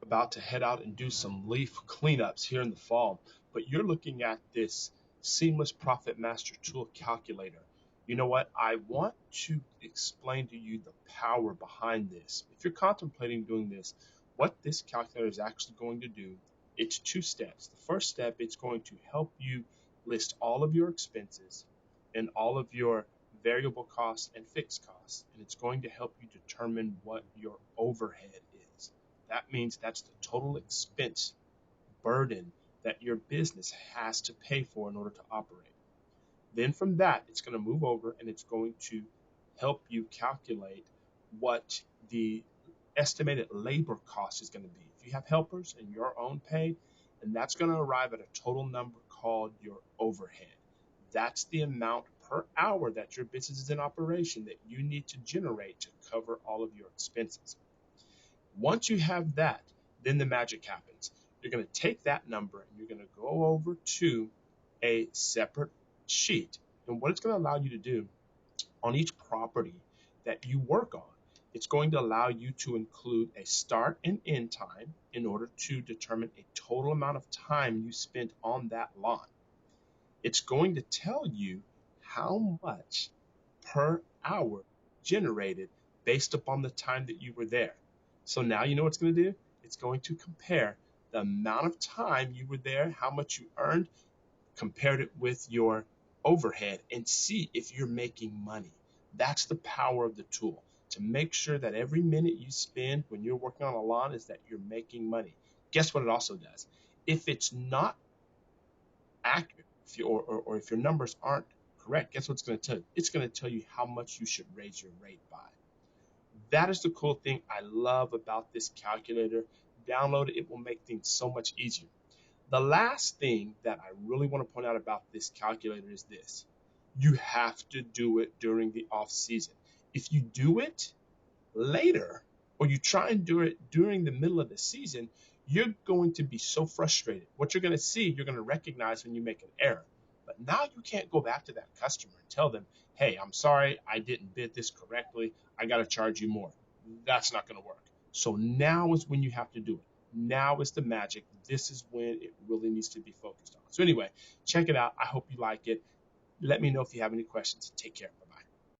about to head out and do some leaf cleanups here in the fall, but you're looking at this Seamless Profit Master Tool Calculator. You know what? I want to explain to you the power behind this. If you're contemplating doing this, what this calculator is actually going to do, it's two steps. The first step, it's going to help you list all of your expenses and all of your variable costs and fixed costs, and it's going to help you determine what your overhead is. That means that's the total expense burden that your business has to pay for in order to operate. Then from that, it's going to move over and it's going to help you calculate what the estimated labor cost is going to be. If you have helpers and your own pay, and that's going to arrive at a total number called your overhead. That's the amount per hour that your business is in operation that you need to generate to cover all of your expenses. Once you have that, then the magic happens. You're going to take that number and you're going to go over to a separate sheet. And what it's going to allow you to do on each property that you work on, it's going to allow you to include a start and end time in order to determine a total amount of time you spent on that lawn. It's going to tell you how much per hour generated based upon the time that you were there. So now you know what it's going to do? It's going to compare the amount of time you were there, how much you earned, compared it with your overhead, and see if you're making money. That's the power of the tool, to make sure that every minute you spend when you're working on a lawn is that you're making money. Guess what it also does? If it's not accurate, or if your numbers aren't correct, guess what it's going to tell you? It's going to tell you how much you should raise your rate by. That is the cool thing I love about this calculator. Download it, it will make things so much easier. The last thing that I really want to point out about this calculator is this. You have to do it during the off season. If you do it later, or you try and do it during the middle of the season, you're going to be so frustrated. What you're going to see, you're going to recognize when you make an error. But now you can't go back to that customer and tell them, hey, I'm sorry, I didn't bid this correctly. I got to charge you more. That's not going to work. So now is when you have to do it. Now is the magic. This is when it really needs to be focused on. So anyway, check it out. I hope you like it. Let me know if you have any questions. Take care.